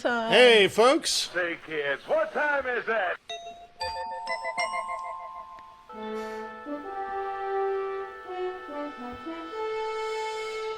time. Hey, folks. Say, kids, what time is it?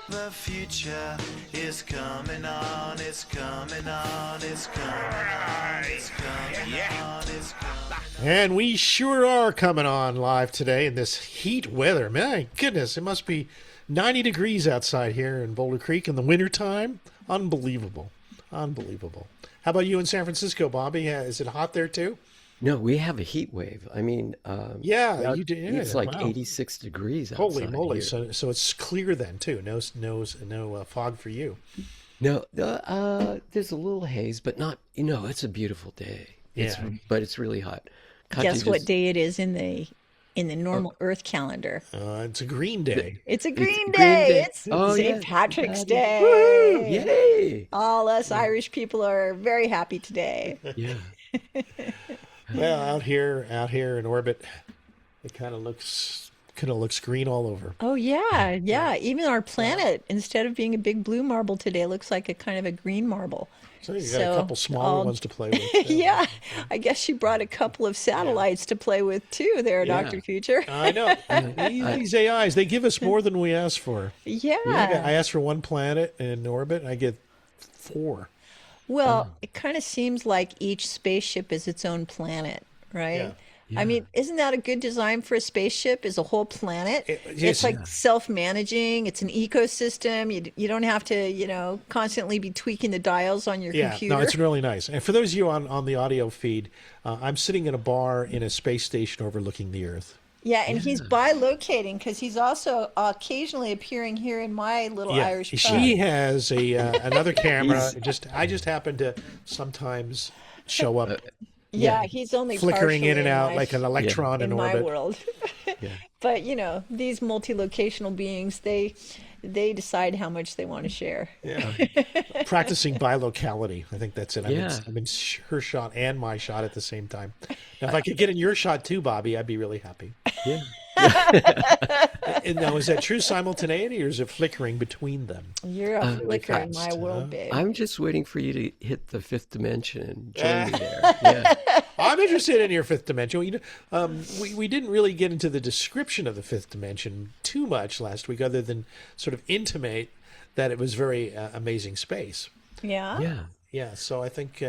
The future is coming on, it's coming on, it's coming on, it's coming on, it's coming. And we sure are coming on live today in this heat weather. My goodness, it must be 90 degrees outside here in Boulder Creek in the wintertime. Unbelievable. Unbelievable. How about you in San Francisco, Bobby? Is it hot there too? No, we have a heat wave. I mean, You do. Yeah, it's like wow. 86 degrees outside. Holy moly! Here. So it's clear then too. No fog for you. No, there's a little haze, but not. It's a beautiful day. But it's really hot. Guess what day it is in the normal Earth calendar? It's a green day. It's a green day. It's St. Patrick's Day. Woo! Yay! All us Irish people are very happy today. Yeah. Well, out here in orbit, it kind of looks green all over. Oh yeah. Even our planet, instead of being a big blue marble today, looks like a kind of a green marble. So you got a couple smaller ones to play with. Yeah, I guess she brought a couple of satellites to play with too there, Yeah. Dr. Future. I know. These AIs, they give us more than we ask for. Yeah. I asked for one planet in orbit, I get 4. Well, it kind of seems like each spaceship is its own planet, right? Yeah. I mean, isn't that a good design for a spaceship? Is a whole planet? Yes. It's like self-managing. It's an ecosystem. You don't have to, constantly be tweaking the dials on your computer. No, it's really nice. And for those of you on the audio feed, I'm sitting in a bar in a space station overlooking the Earth. Yeah, and he's bilocating because he's also occasionally appearing here in my little Irish pub. She has another camera. I just happen to sometimes show up. Yeah, he's only flickering in and partially out like an electron in orbit. my world. But these multi-locational beings, they decide how much they want to share. Yeah, practicing bilocality. I think that's it. I'm in her shot and my shot at the same time. Now, if I could get in your shot too, Bobby, I'd be really happy. Yeah. And now, is that true simultaneity, or is it flickering between them? You're a flicker in my world, babe. I'm just waiting for you to hit the 5th dimension and join me there. Yeah. I'm interested in your 5th dimension. We didn't really get into the description of the 5th dimension too much last week, other than sort of intimate that it was very amazing space. Yeah? Yeah. Yeah, so I think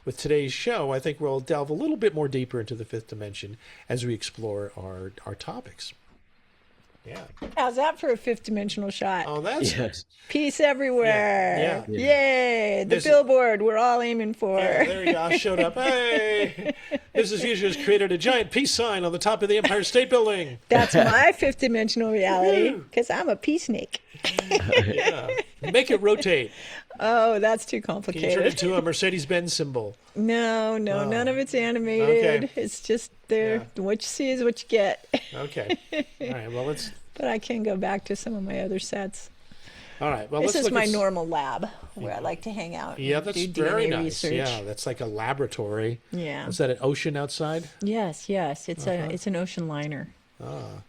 with today's show, I think we'll delve a little bit more deeper into the 5th dimension as we explore our topics. Yeah. How's that for a 5th dimensional shot? Oh, that's nice. Peace everywhere. Yeah. Yay. The billboard we're all aiming for. Yeah, there you go. I showed up. Hey, this is Future has created a giant peace sign on the top of the Empire State Building. That's my 5th dimensional reality because I'm a peace snake. Yeah. Make it rotate. Oh, that's too Can you complicated. turn it into a Mercedes-Benz symbol? No, none of it's animated. Okay. It's just there. What you see is what you get. Okay. All right. Well, But I can go back to some of my other sets. All right. Well, This let's is look my at normal lab where I like to hang out. Yeah, and that's do very DNA nice. research. Yeah, that's like a laboratory. Yeah. Is that an ocean outside? Yes. It's an ocean liner.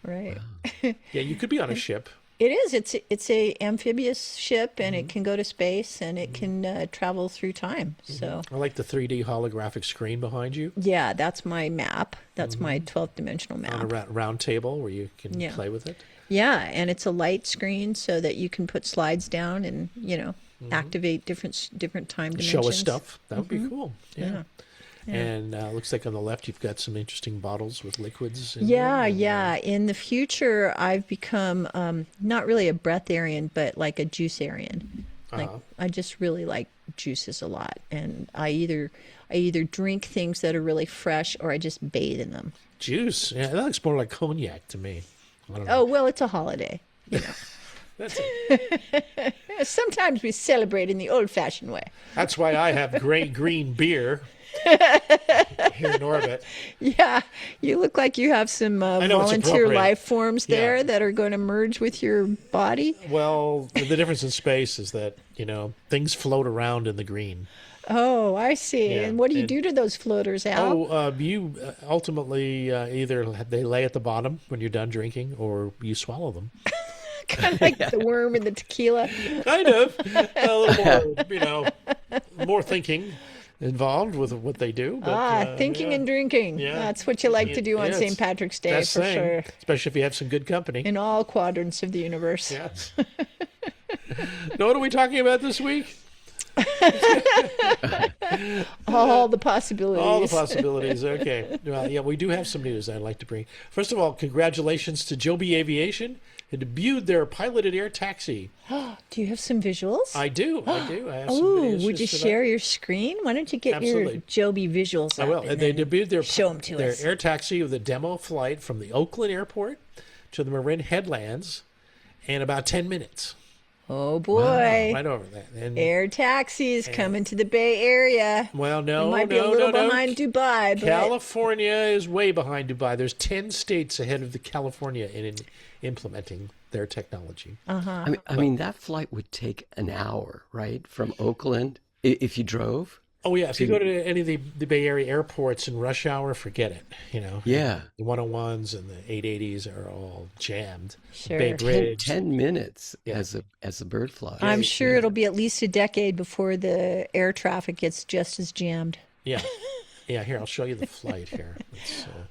Right. Yeah, you could be on a ship. It is. It's a amphibious ship, and it can go to space, and it can travel through time. So I like the 3D holographic screen behind you yeah, that's my map. That's my 12th dimensional on a map. round table where you can Yeah. play with it. Yeah, and it's a light screen so that you can put slides down and activate different time dimensions. Show us stuff. That would be cool. Yeah. Yeah. And looks like on the left you've got some interesting bottles with liquids. Yeah. In the future, I've become not really a breatharian, but like a juicearian. Like I just really like juices a lot, and I either drink things that are really fresh or I just bathe in them. Juice. Yeah, that looks more like cognac to me. I don't know. Oh well, it's a holiday. That's it. Sometimes we celebrate in the old-fashioned way. That's why I have green beer here in orbit. Yeah, you look like you have some know it's volunteer appropriate. life forms there Yeah. that are going to merge with your body. Well, the difference in space is that, things float around in the green. Oh, I see. Yeah, And what do you and- do to those floaters, Al? You ultimately either they lay at the bottom when you're done drinking or you swallow them. Kind of like the worm in the tequila. Kind of. A little more, more thinking involved with what they do. But, thinking and drinking. Yeah. That's what you like to do on Yeah, St. Patrick's Day, best for thing, sure. especially if you have some good company. In all quadrants of the universe. Yes. Now, what are we talking about this week? All the possibilities. All the possibilities. Okay. Well, yeah, we do have some news I'd like to bring. First of all, congratulations to Joby Aviation, who debuted their piloted air taxi. Do you have some visuals? I do. I have some Ooh, videos would you just for share your screen? Why don't you get Absolutely. your Joby visuals that. I up will. and They then debuted their show 'em to their us. air taxi with a demo flight from the Oakland airport to the Marin Headlands in about 10 minutes. Oh boy. Right over that. And, Air taxis coming to the Bay Area. well, no, It might be a little behind Dubai, but California is way behind Dubai. There's 10 states ahead of California in implementing their technology. I mean, that flight would take an hour, right, from Oakland if you drove. Oh, yeah. If you go to any of the Bay Area airports in rush hour, forget it. Yeah. The 101s and the 880s are all jammed. Sure. Bay Bridge. 10 minutes as a bird flies. I'm sure it'll be at least a decade before the air traffic gets just as jammed. Yeah. Yeah, here, I'll show you the flight here.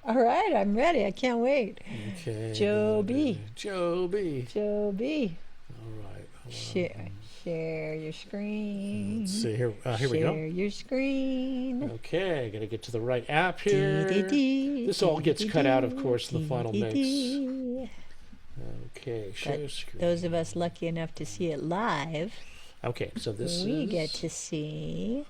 All right, I'm ready. I can't wait. Okay. Joby. Joby. Joby. All right. Hold on. Share your screen. Let's see here. Here we go. Share your screen. Okay, I got to get to the right app here. This all gets cut out, of course, in the final mix. Okay, show screen. Those of us lucky enough to see it live, Okay, so this we is... get to see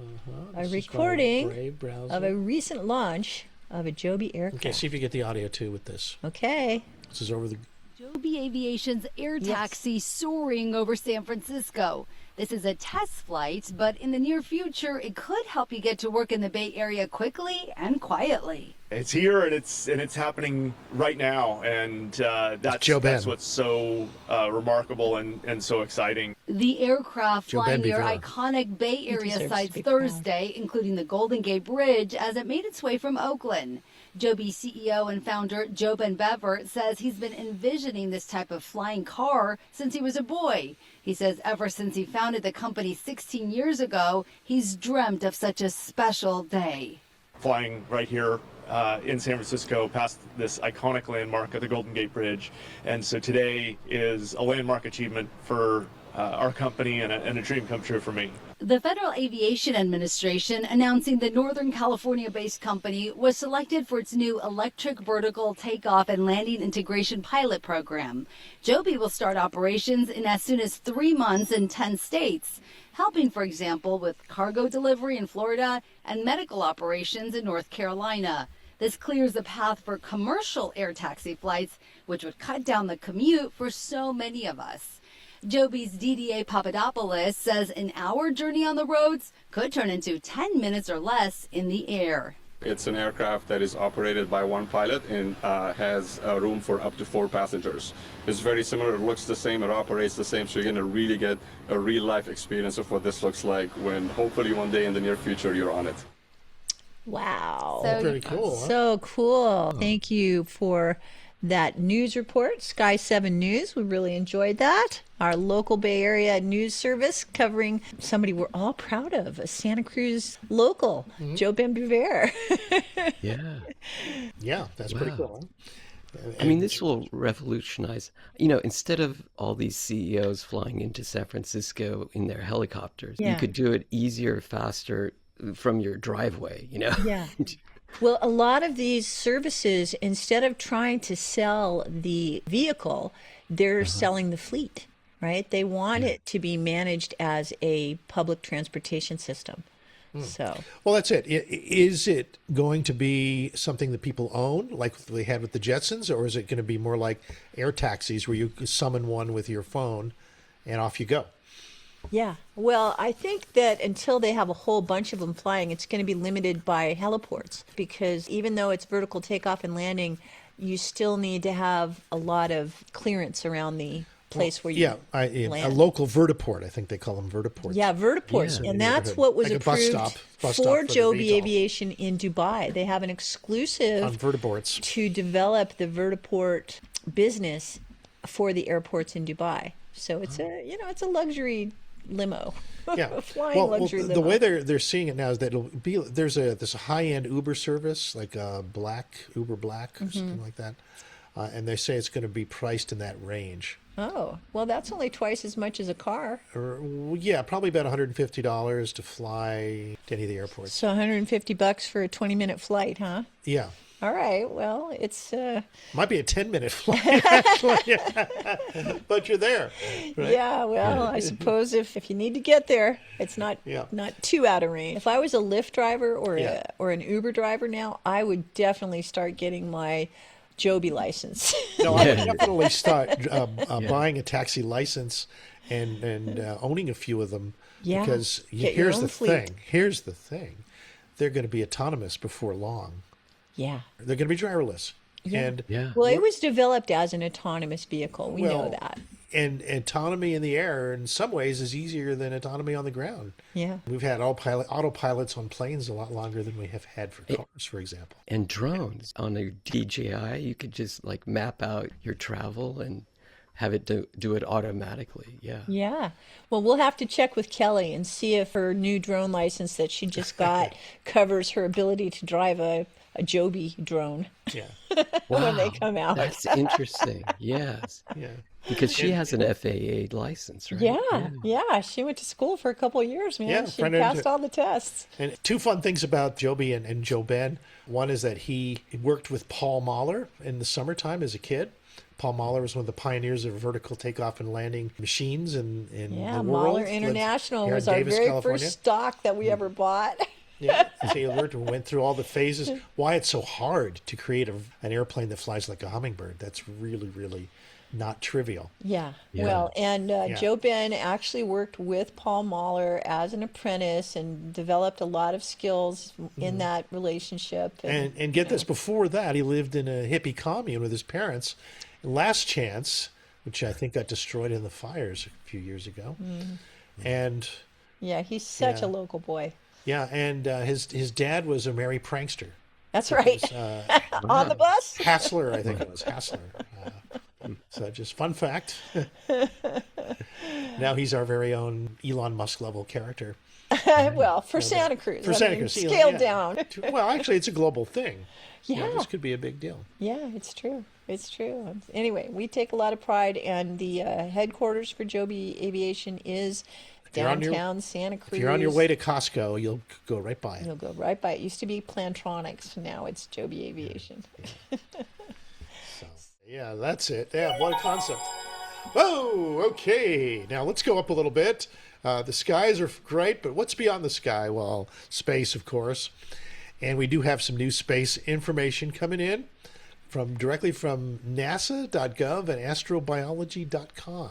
a this is recording by Brave browser. of a recent launch of a Joby aircraft. Okay, see if you get the audio too with this. Okay. This is over the... Joby Aviation's air taxi soaring over San Francisco. This is a test flight, but in the near future, it could help you get to work in the Bay Area quickly and quietly. It's here and it's happening right now, and that's what's so remarkable and so exciting. The aircraft Joe flying Ben near Beaver. iconic Bay Area deserves to sites be proud. Thursday, including the Golden Gate Bridge, as it made its way from Oakland. Joby CEO and founder Joe Ben Beaver says he's been envisioning this type of flying car since he was a boy. He says ever since he founded the company 16 years ago, he's dreamt of such a special day. Flying right here in San Francisco past this iconic landmark of the Golden Gate Bridge, and so today is a landmark achievement for our company and a dream come true for me. The Federal Aviation Administration announcing the Northern California-based company was selected for its new electric vertical takeoff and landing integration pilot program. Joby will start operations in as soon as 3 months in 10 states, helping, for example, with cargo delivery in Florida and medical operations in North Carolina. This clears the path for commercial air taxi flights, which would cut down the commute for so many of us. Joby's DDA Papadopoulos says an hour journey on the roads could turn into 10 minutes or less in the air. It's an aircraft that is operated by one pilot and has room for up to 4 passengers. It's very similar, it looks the same, it operates the same, so you're going to really get a real-life experience of what this looks like when hopefully one day in the near future you're on it. Wow. Pretty cool. Huh? So cool. Thank you for that news report, Sky 7 News. We really enjoyed that. Our local Bay Area news service covering somebody we're all proud of, a Santa Cruz local, Joe Ben Beaver. Yeah. Yeah, that's pretty cool. Huh? I mean, this will revolutionize, instead of all these CEOs flying into San Francisco in their helicopters, Yeah. you could do it easier, faster from your driveway, Yeah. Well, a lot of these services, instead of trying to sell the vehicle, they're selling the fleet, right? They want it to be managed as a public transportation system. So, Well, that's it. Is it going to be something that people own, like they had with the Jetsons, or is it going to be more like air taxis where you summon one with your phone and off you go? yeah. Well, I think that until they have a whole bunch of them flying, it's going to be limited by heliports, because even though it's vertical takeoff and landing, you still need to have a lot of clearance around the place where you a land. local vertiport. I think they call them vertiports. Yeah, vertiports. Yeah. And that's what was Like a bus approved stop for for the Joby VTOL. Aviation in Dubai. They have an On exclusive vertiports. to develop the vertiport business for the airports in Dubai. So it's it's a luxury limo. Yeah. Flying luxury limo. The way they're seeing it now is that it'll be there's a high-end Uber service like Uber Black or something like that, and they say it's going to be priced in that range. Oh, well, that's only twice as much as a car. Yeah, probably about $150 to fly to any of the airports. So $150 for a 20-minute flight, huh? Yeah. All right. Well, it's might be a 10-minute flight actually, but you're there. Right? Yeah. Well, I suppose if you need to get there, it's not too out of range. If I was a Lyft driver or an Uber driver now, I would definitely start getting my Joby license. No, I would definitely start buying a taxi license and owning a few of them. Yeah. Because here's the thing. They're going to be autonomous before long. Yeah. They're going to be driverless. Yeah. Well, it was developed as an autonomous vehicle. We know that. And autonomy in the air, in some ways, is easier than autonomy on the ground. Yeah. We've had autopilots on planes a lot longer than we have had for cars, for example. And drones. On a DJI, you could just like map out your travel and have it do it automatically. Yeah. Yeah. Well, we'll have to check with Kelly and see if her new drone license that she just got covers her ability to drive a Joby drone. Yeah. When they come out. That's interesting. Yes. Yeah. Because she has an FAA license, right? Yeah. She went to school for a couple of years, man. Yeah, she passed all the tests. And two fun things about Joby and Joe Ben. One is that he worked with Paul Mahler in the summertime as a kid. Paul Mahler was one of the pioneers of vertical takeoff and landing machines in the world. Mahler International was our very first stock that we ever bought. Yeah, so he went through all the phases. Why it's so hard to create an airplane that flies like a hummingbird. That's really, really not trivial. Yeah. Well, and Joe Ben actually worked with Paul Mahler as an apprentice and developed a lot of skills in that relationship. And get this, before that, he lived in a hippie commune with his parents. Last Chance, which I think got destroyed in the fires a few years ago. And yeah, he's such a local boy. Yeah, and his dad was a merry prankster. That's right. On the bus? Hassler, I think it was. Hassler. So just fun fact. Now he's our very own Elon Musk level character. Well, for Santa Cruz. For Santa Cruz. Scaled down. Well, actually, it's a global thing. Yeah. This could be a big deal. Yeah, it's true. It's true. Anyway, we take a lot of pride, and the headquarters for Joby Aviation is downtown Santa Cruz. If you're on your way to Costco, you'll go right by it. You'll go right by it. It used to be Plantronics. Now it's Joby Aviation. Yeah, that's it. Yeah, what a concept. Oh, okay. Now let's go up a little bit. The skies are great, but what's beyond the sky? Well, space, of course. And we do have some new space information coming in directly from nasa.gov and astrobiology.com.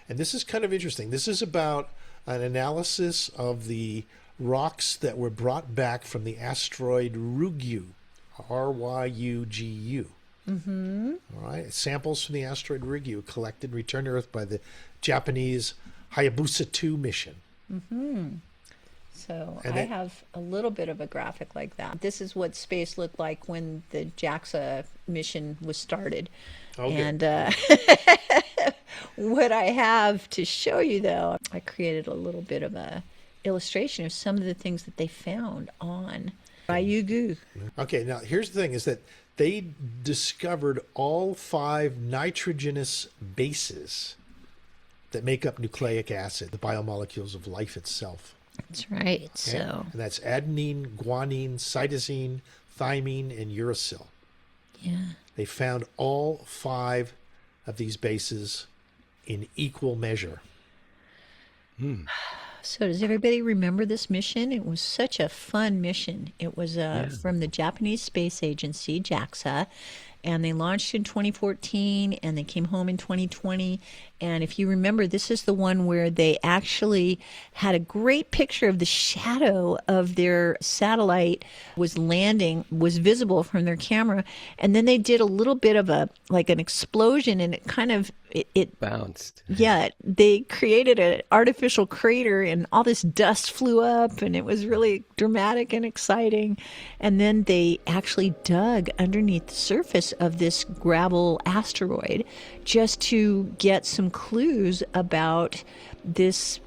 And this is kind of interesting. This is about an analysis of the rocks that were brought back from the asteroid Ryugu, Ryugu. Mm-hmm. All right. Samples from the asteroid Ryugu collected and returned to Earth by the Japanese Hayabusa 2 mission. Mm-hmm. So I have a little bit of a graphic like that. This is what space looked like when the JAXA mission was started. Okay. And what I have to show you, though, I created a little bit of a illustration of some of the things that they found on Ryugu. Okay, now here's the thing, is that they discovered all 5 nitrogenous bases that make up nucleic acid, the biomolecules of life itself. That's right. Okay? So, and that's adenine, guanine, cytosine, thymine, and uracil. Yeah. They found all 5 of these bases in equal measure. So does everybody remember this mission? It was such a fun mission. It was from the Japanese Space Agency, JAXA, and they launched in 2014, and they came home in 2020, And if you remember, this is the one where they actually had a great picture of the shadow of their satellite was visible from their camera. And then they did a little bit of like an explosion, and it kind of, it bounced. Yeah, they created an artificial crater and all this dust flew up, and it was really dramatic and exciting. And then they actually dug underneath the surface of this gravel asteroid just to get some clues about this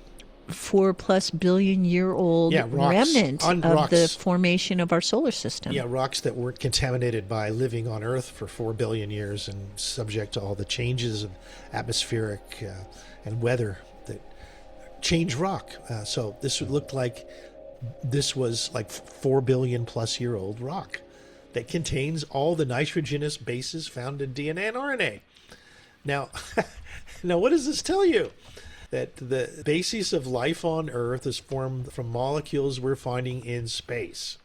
4+ billion year old remnant of the formation of our solar system. Yeah, rocks that weren't contaminated by living on Earth for 4 billion years and subject to all the changes of atmospheric and weather that change rock. So this would look like this was like 4 billion plus year old rock that contains all the nitrogenous bases found in DNA and RNA. Now, what does this tell you? That the basis of life on Earth is formed from molecules we're finding in space,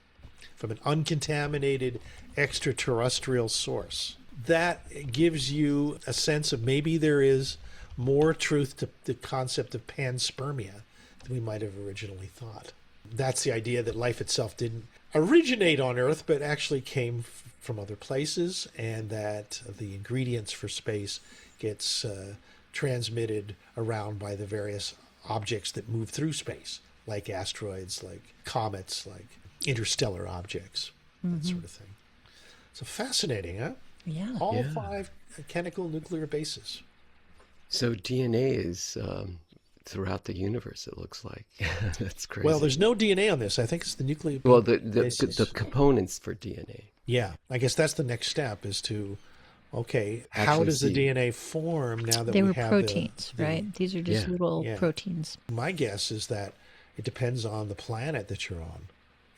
from an uncontaminated extraterrestrial source. That gives you a sense of maybe there is more truth to the concept of panspermia than we might have originally thought. That's the idea that life itself didn't originate on Earth, but actually came from other places, and that the ingredients for space gets transmitted around by the various objects that move through space, like asteroids, like comets, like interstellar objects, that sort of thing. So fascinating, huh? Yeah. All 5 chemical nuclear bases. So DNA is throughout the universe, it looks like. That's crazy. Well, there's no DNA on this. I think it's the nuclear Well, bases. the components for DNA. Yeah, I guess that's the next step is to, how does the DNA form now that they we were have proteins, right? These are just little proteins. My guess is that it depends on the planet that you're on.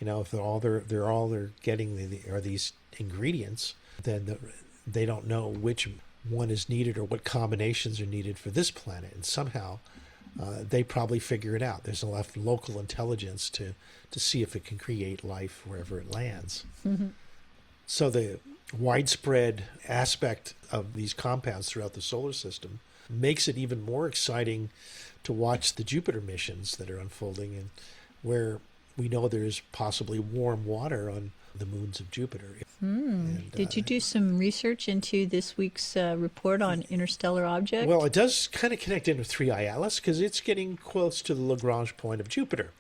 If they're getting are these ingredients, then they don't know which one is needed or what combinations are needed for this planet, and somehow they probably figure it out. There's enough local intelligence to see if it can create life wherever it lands. Mm-hmm. So the widespread aspect of these compounds throughout the solar system makes it even more exciting to watch the Jupiter missions that are unfolding, and where we know there's possibly warm water on the moons of Jupiter. And, Did you do some research into this week's report on interstellar objects? Well, it does kind of connect into 3I Atlas because it's getting close to the Lagrange point of Jupiter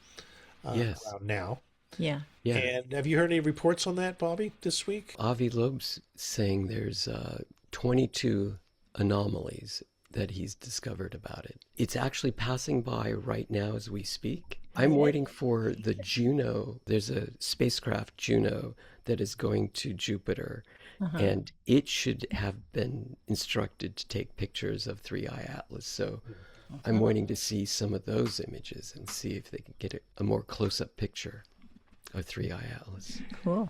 around now. Yeah. And have you heard any reports on that, Bobby, this week? Avi Loeb's saying there's 22 anomalies that he's discovered about it. It's actually passing by right now as we speak. I'm waiting for the Juno. There's a spacecraft, Juno, that is going to Jupiter, and it should have been instructed to take pictures of 3I Atlas. So I'm waiting to see some of those images and see if they can get a more close-up picture of 3I Atlas. Cool.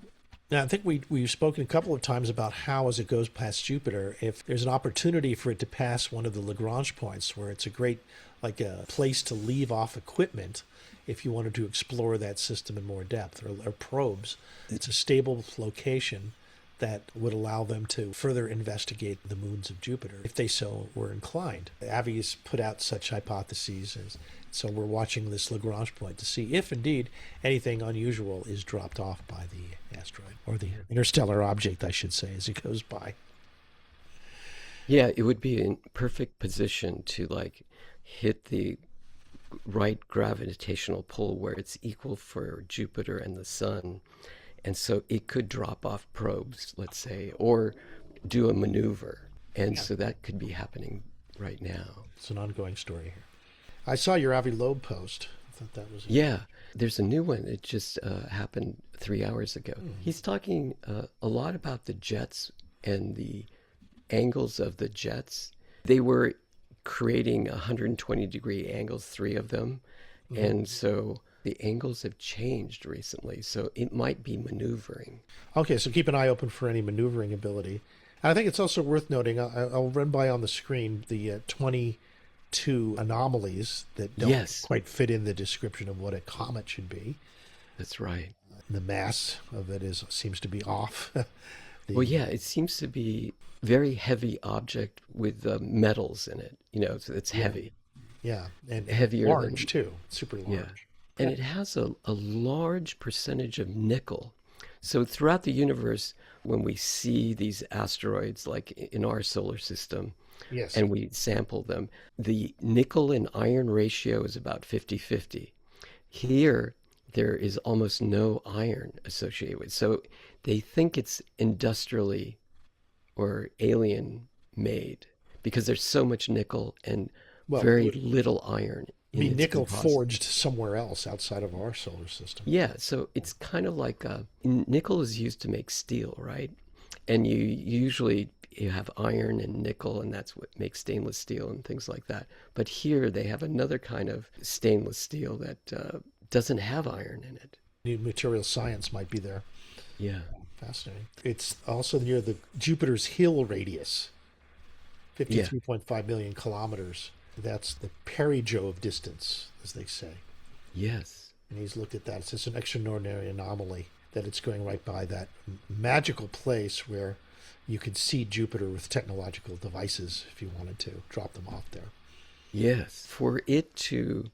Now, I think we've spoken a couple of times about how, as it goes past Jupiter, if there's an opportunity for it to pass one of the Lagrange points, where it's a great, like a place to leave off equipment if you wanted to explore that system in more depth, or probes. It's a stable location that would allow them to further investigate the moons of Jupiter, if they so were inclined. Avi's put out such hypotheses, so we're watching this Lagrange point to see if indeed anything unusual is dropped off by the asteroid, or the interstellar object, I should say, as it goes by. Yeah, it would be in perfect position to hit the right gravitational pull where it's equal for Jupiter and the sun. And so it could drop off probes, let's say, or do a maneuver. And so that could be happening right now. It's an ongoing story here. I saw your Avi Loeb post. I thought that was Yeah, there's a new one. It just happened 3 hours ago. He's talking a lot about the jets and the angles of the jets. They were creating 120-degree angles, 3 of them. And so the angles have changed recently, so it might be maneuvering. Okay, so keep an eye open for any maneuvering ability. I think it's also worth noting, I'll run by on the screen the 22 anomalies that don't quite fit in the description of what a comet should be. That's right. The mass of it seems to be off Well, yeah, it seems to be very heavy object with metals in it. So it's heavy, Yeah, and heavier large than, too, super yeah. large. And it has a large percentage of nickel. So throughout the universe, when we see these asteroids, like in our solar system, Yes. and we sample them, the nickel and iron ratio is about 50-50. Here, there is almost no iron associated with it. So they think it's industrially or alien made because there's so much nickel and Well, very little iron in be its nickel composite. forged somewhere else outside of our solar system. Yeah, so it's kind of like nickel is used to make steel, right? And you have iron and nickel, and that's what makes stainless steel and things like that. But here they have another kind of stainless steel that doesn't have iron in it. New material science might be there. Yeah. Fascinating. It's also near the Jupiter's Hill radius, 53.5 million kilometers. That's the perigove distance, as they say. Yes. And he's looked at that. It's just an extraordinary anomaly that it's going right by that magical place where you could see Jupiter with technological devices if you wanted to drop them off there. Yes. For it to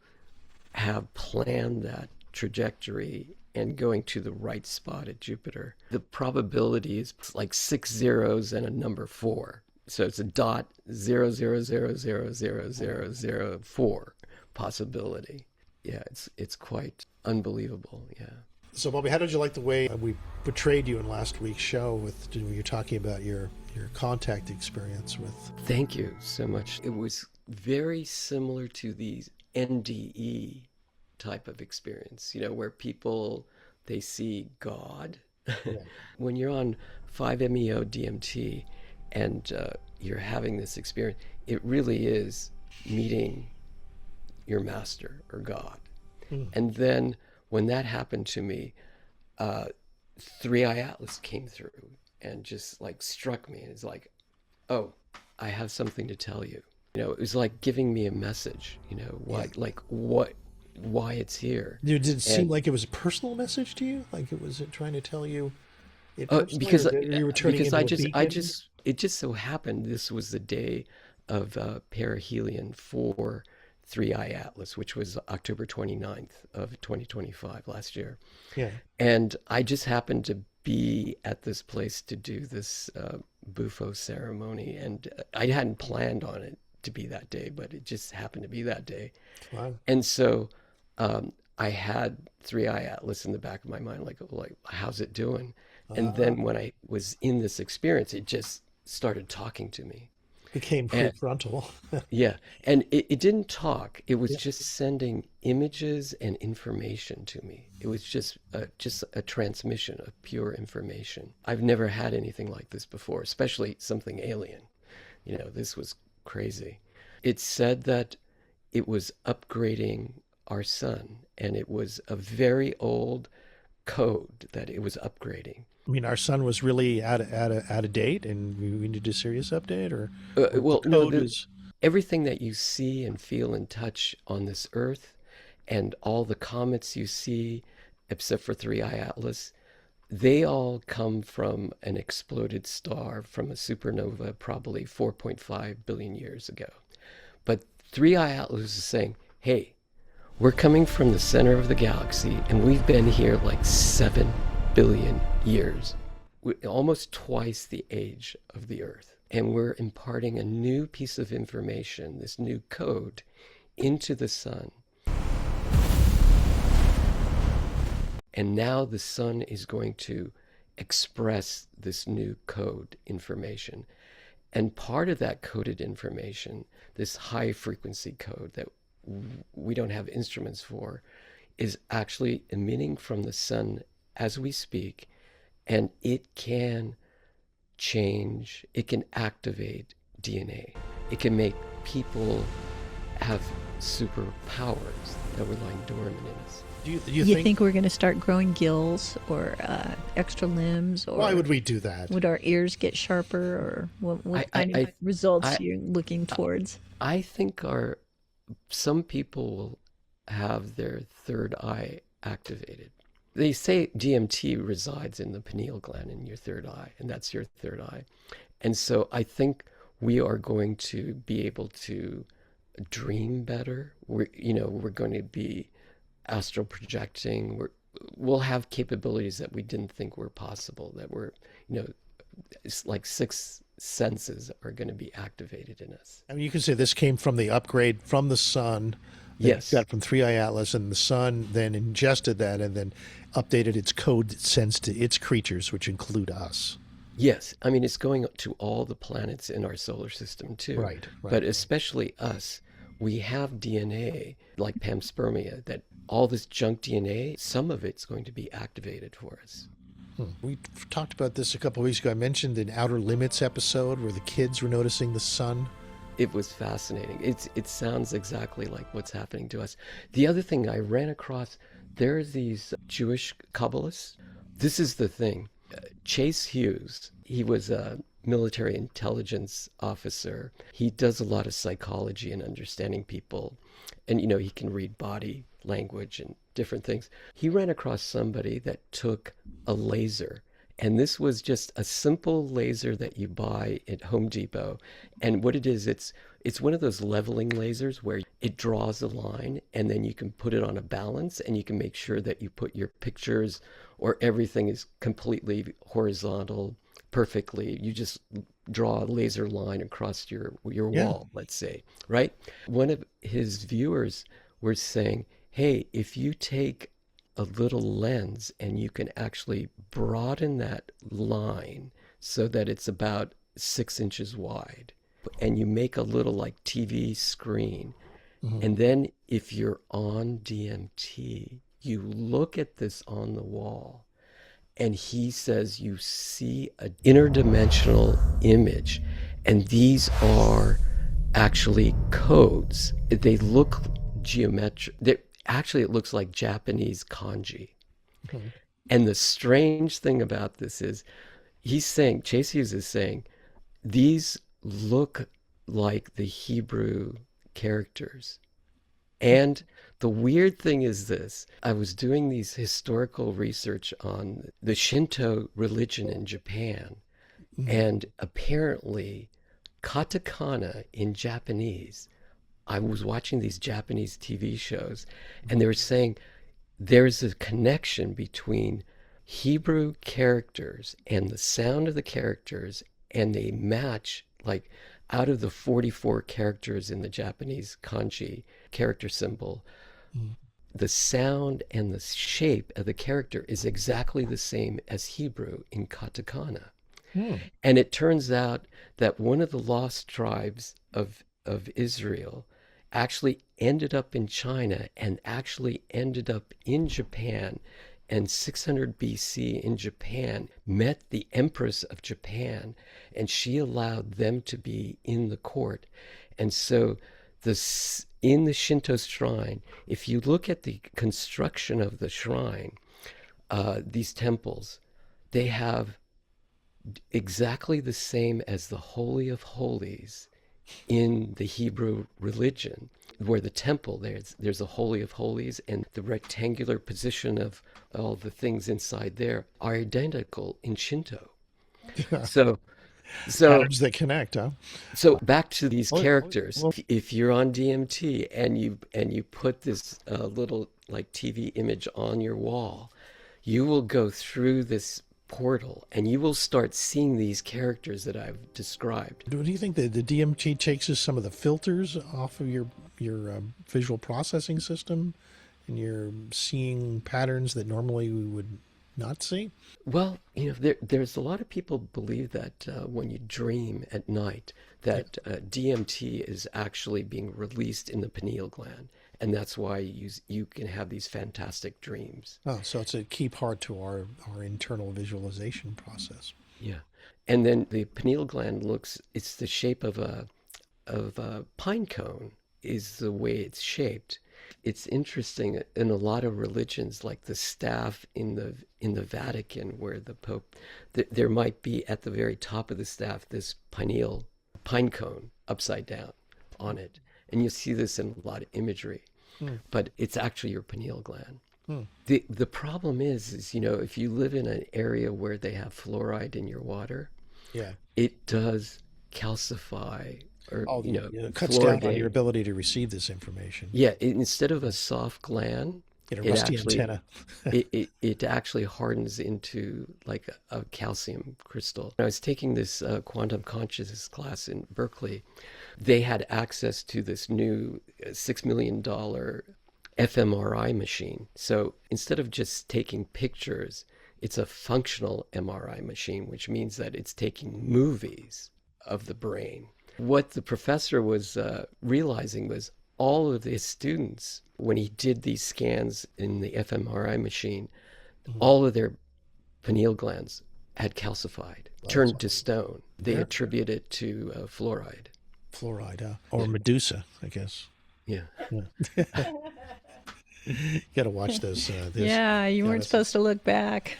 have planned that trajectory and going to the right spot at Jupiter, the probability is like 6 zeros and a number 4. So it's a dot 0.0000004 possibility. Yeah, it's quite unbelievable. Yeah. So, Bobby, how did you like the way we portrayed you in last week's show when you're talking about your contact experience with? Thank you so much. It was very similar to the NDE type of experience, where people, they see God. Yeah. When you're on 5-MeO DMT and you're having this experience, it really is meeting your master or God. And then when that happened to me, 3i Atlas came through and just like struck me. It's like, oh, I have something to tell you. It was like giving me a message, why it's here. Did it seem like it was a personal message to you? Like was it trying to tell you it personally, because or you were turning into a beacon? It just so happened this was the day of perihelion for 3i Atlas, which was October 29th of 2025 last year. Yeah. And I just happened to be at this place to do this Bufo ceremony, and I hadn't planned on it to be that day, but it just happened to be that day. Wow. And so I had 3i Atlas in the back of my mind, like how's it doing? And then when I was in this experience, it just started talking to me. Became prefrontal. Yeah. And it didn't talk. It was just sending images and information to me. It was just a transmission of pure information. I've never had anything like this before, especially something alien. This was crazy. It said that it was upgrading our sun, and it was a very old code that it was upgrading. I mean, our sun was really out of date, and we need a serious update, or everything that you see and feel and touch on this Earth, and all the comets you see, except for 3i Atlas, they all come from an exploded star from a supernova, probably 4.5 billion years ago. But 3i Atlas is saying, hey, we're coming from the center of the galaxy, and we've been here like 7 billion years, almost twice the age of the Earth. And we're imparting a new piece of information, this new code, into the sun. And now the sun is going to express this new code information. And part of that coded information, this high frequency code that we don't have instruments for, is actually emitting from the sun as we speak, and it can change, it can activate DNA. It can make people have superpowers that were lying dormant in us. Do you think we're going to start growing gills or extra limbs? Or why would we do that? Would our ears get sharper, or what kind of results you're looking towards? I think some people will have their third eye activated. They say DMT resides in the pineal gland in your third eye, and that's your third eye. And so I think we are going to be able to dream better. We're going to be astral projecting. We'll have capabilities that we didn't think were possible, that it's like six senses are going to be activated in us. I mean, you can say this came from the upgrade from the sun. Yes. Got from 3i Atlas, and the sun then ingested that and then updated its code that sends to its creatures, which include us. Yes. I mean, it's going to all the planets in our solar system too. Right. But especially us, we have DNA like panspermia, that all this junk DNA, some of it's going to be activated for us. We talked about this a couple of weeks ago. I mentioned an Outer Limits episode where the kids were noticing the sun. It was fascinating. It sounds exactly like what's happening to us. The other thing I ran across, there's these Jewish Kabbalists. This is the thing. Chase Hughes, he was a military intelligence officer. He does a lot of psychology and understanding people. And, he can read body language and different things. He ran across somebody that took a laser. And this was just a simple laser that you buy at Home Depot. And what it is, it's one of those leveling lasers where it draws a line and then you can put it on a balance and you can make sure that you put your pictures or everything is completely horizontal perfectly. You just draw a laser line across your wall, let's say, right? One of his viewers were saying, hey, if you take a little lens and you can actually broaden that line so that it's about 6 inches wide, and you make a little like TV screen, and then if you're on DMT, you look at this on the wall, and he says you see an interdimensional image, and these are actually codes. They look geometric. Actually, it looks like Japanese kanji. And the strange thing about this is Chase Hughes is saying, these look like the Hebrew characters. And the weird thing is this, I was doing these historical research on the Shinto religion in Japan, and apparently katakana in Japanese, I was watching these Japanese TV shows, and they were saying there's a connection between Hebrew characters and the sound of the characters, and they match, like out of the 44 characters in the Japanese kanji character symbol, the sound and the shape of the character is exactly the same as Hebrew in katakana. And it turns out that one of the lost tribes of Israel actually ended up in China and actually ended up in Japan, and 600 BC in Japan met the Empress of Japan, and she allowed them to be in the court. And so in the Shinto shrine, if you look at the construction of the shrine, these temples, they have exactly the same as the Holy of Holies in the Hebrew religion, where the temple, there's a Holy of Holies, and the rectangular position of all the things inside there are identical in Shinto. So Patterns that connect, huh? So back to these characters. If you're on DMT and you put this little like TV image on your wall, you will go through this portal and you will start seeing these characters that I've described. Do you think that the DMT takes some of the filters off of your visual processing system, and you're seeing patterns that normally we would not see? Well, there's a lot of people believe that when you dream at night, that DMT is actually being released in the pineal gland, and that's why you can have these fantastic dreams. Oh, so it's a key part to our internal visualization process. Yeah, and then the pineal gland it's the shape of a pine cone is the way it's shaped. It's interesting in a lot of religions, like the staff in the Vatican, where the Pope, there might be at the very top of the staff this pine cone upside down on it, and you see this in a lot of imagery. But it's actually your pineal gland. The problem is, if you live in an area where they have fluoride in your water, Yeah. it does calcify or, It cuts down on fluoridate. your ability to receive this information. Yeah, instead of a soft gland, Get a it rusty actually antenna. it actually hardens into like a calcium crystal. I was taking this quantum consciousness class in Berkeley. They had access to this new $6 million fMRI machine. So instead of just taking pictures, it's a functional MRI machine, which means that it's taking movies of the brain. What the professor was realizing was all of his students, when he did these scans in the fMRI machine, all of their pineal glands had calcified, turned to stone. They attribute it to fluoride. Fluoride, or Medusa, I guess. Yeah. You got to watch those. Yeah, you weren't supposed to look back.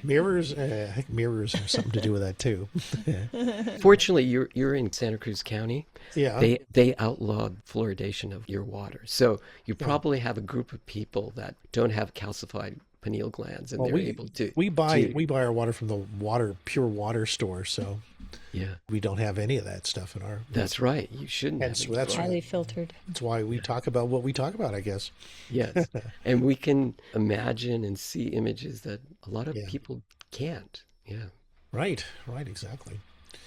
Mirrors. I think mirrors have something to do with that too. Fortunately, you're in Santa Cruz County. Yeah. They outlawed fluoridation of your water, so you probably have a group of people that don't have calcified pineal glands, and they're able to. We buy our water from the pure water store, so we don't have any of that stuff in our. That's right. You shouldn't. That's highly filtered. That's why we talk about what we talk about, I guess. Yes, and we can imagine and see images that a lot of people can't. Yeah. Right, exactly.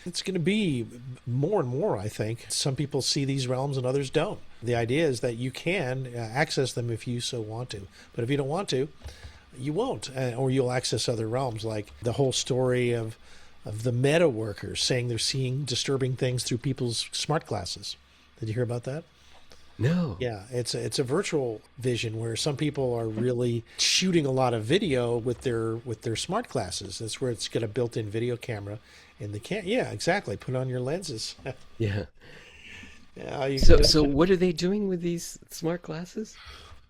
It's going to be more and more, I think. Some people see these realms and others don't. The idea is that you can access them if you so want to. But if you don't want to, you won't. Or you'll access other realms, like the whole story of the meta workers saying they're seeing disturbing things through people's smart glasses. Did you hear about that? No. Yeah, it's a virtual vision where some people are really shooting a lot of video with their smart glasses. That's where it's got a built-in video camera, and yeah, exactly. Put on your lenses. Yeah. Yeah. So what are they doing with these smart glasses?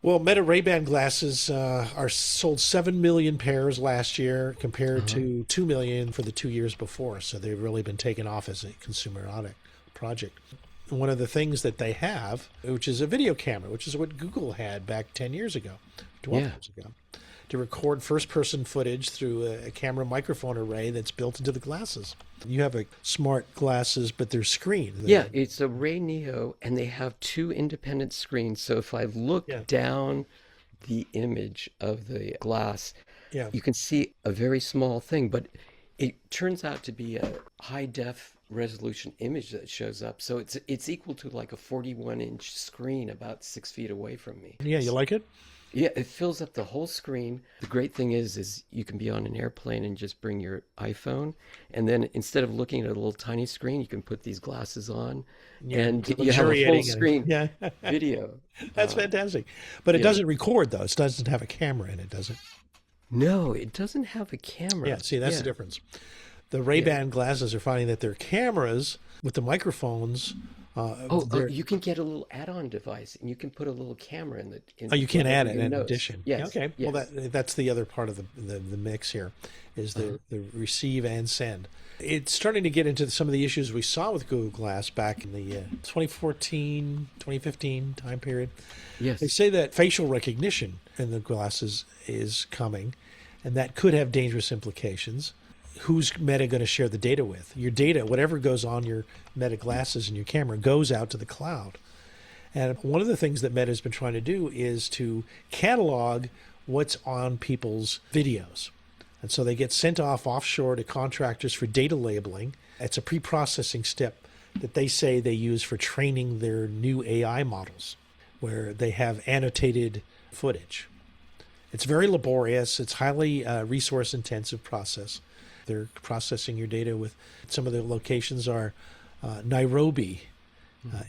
Well, Meta Ray-Ban glasses are sold 7 million pairs last year compared to 2 million for the 2 years before. So they've really been taken off as a consumer project. One of the things that they have, which is a video camera, which is what Google had back 10 years ago, 12 years ago, to record first-person footage through a camera microphone array that's built into the glasses. You have a smart glasses, but they're screen. Yeah, it's a Ray Neo, and they have two independent screens. So if I look down the image of the glass, you can see a very small thing, but it turns out to be a high-def resolution image that shows up. So it's equal to like a 41-inch screen about 6 feet away from me. Yeah, you like it? Yeah, it fills up the whole screen. The great thing is you can be on an airplane and just bring your iPhone, and then instead of looking at a little tiny screen, you can put these glasses on, and you have a full screen video. That's fantastic. But it doesn't record, though. It doesn't have a camera in it, does it? No, it doesn't have a camera. Yeah, see, that's the difference. The Ray-Ban glasses are finding that their cameras with the microphones. You can get a little add-on device, and you can put a little camera in the. You can add it in addition. Yes. Okay. Yes. Well, that's the other part of the mix here, is the receive and send. It's starting to get into some of the issues we saw with Google Glass back in the 2014, 2015 time period. Yes. They say that facial recognition in the glasses is coming, and that could have dangerous implications. Who's Meta going to share the data with? Your data, whatever goes on your Meta glasses and your camera, goes out to the cloud. And one of the things that Meta has been trying to do is to catalog what's on people's videos. And so they get sent off offshore to contractors for data labeling. It's a pre-processing step that they say they use for training their new AI models, where they have annotated footage. It's very laborious. It's highly resource-intensive process. They're processing your data with some of the locations are Nairobi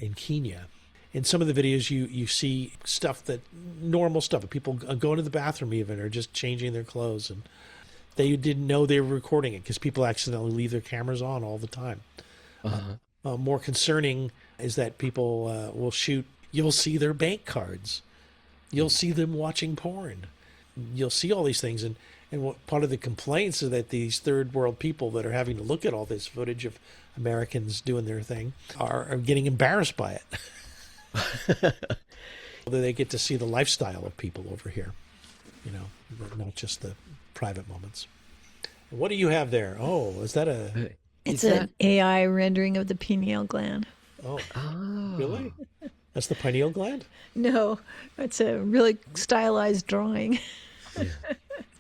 in Kenya. In some of the videos, you see normal stuff. People going to the bathroom even, or just changing their clothes, and they didn't know they were recording it because people accidentally leave their cameras on all the time. More concerning is that people will shoot. You'll see their bank cards. You'll see them watching porn. You'll see all these things, and what part of the complaints is that these third world people that are having to look at all this footage of Americans doing their thing are getting embarrassed by it. They get to see the lifestyle of people over here. not just the private moments. What do you have there? Oh, is that a... It's Is an that- AI rendering of the pineal gland. Oh, Oh. really? That's the pineal gland? No, it's a really stylized drawing. It's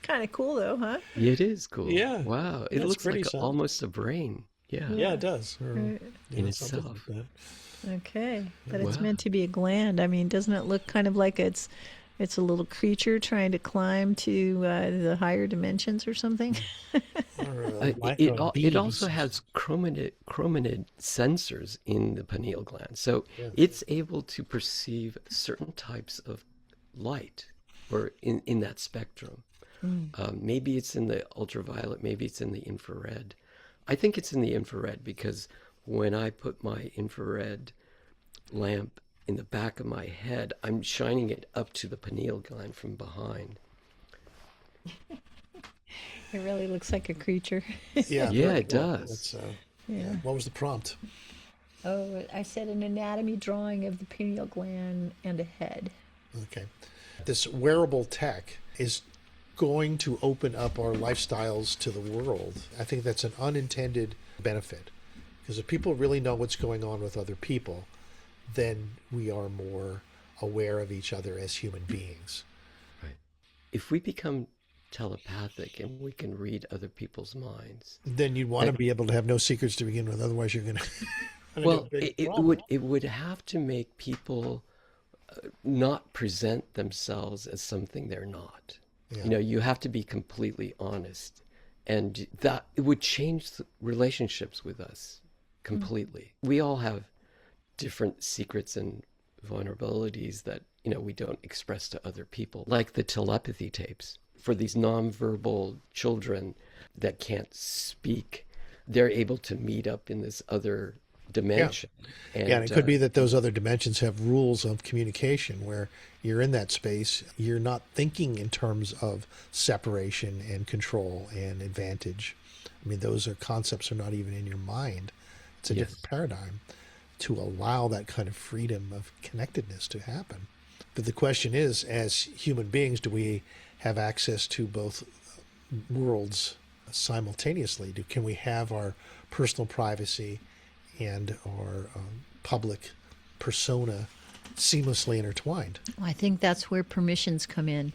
kind of cool, though, huh? It is cool. Yeah. Wow. It That's looks pretty like solid. almost a brain. Yeah. Yeah, it does. Or, Right. In something itself. like that. Okay, but it's Wow. meant to be a gland. I mean, doesn't it look kind of like it's a little creature trying to climb to the higher dimensions or something? Or, It bees. also has chrominid sensors in the pineal gland. So it's able to perceive certain types of light or in that spectrum. Maybe it's in the ultraviolet, maybe it's in the infrared. I think it's in the infrared because when I put my infrared lamp in the back of my head, I'm shining it up to the pineal gland from behind. It really looks like a creature. Yeah, Yeah, very it cool. does. That's, Yeah. What was the prompt? Oh, I said an anatomy drawing of the pineal gland and a head. Okay. This wearable tech is going to open up our lifestyles to the world. I think that's an unintended benefit. Because if people really know what's going on with other people, then we are more aware of each other as human beings. Right. If we become telepathic and we can read other people's minds, Then you'd want to be able to have no secrets to begin with. Otherwise, you're going to... well, it would have to make people not present themselves as something they're not. Yeah. You have to be completely honest, and that it would change the relationships with us completely. We all have different secrets and vulnerabilities that we don't express to other people, like the telepathy tapes. For these nonverbal children that can't speak, they're able to meet up in this other dimension. And it could be that those other dimensions have rules of communication where you're in that space, you're not thinking in terms of separation and control and advantage. I mean, those are concepts are not even in your mind. It's a different paradigm to allow that kind of freedom of connectedness to happen. But the question is, as human beings, do we have access to both worlds simultaneously? Can we have our personal privacy and our public persona seamlessly intertwined? Well, I think that's where permissions come in.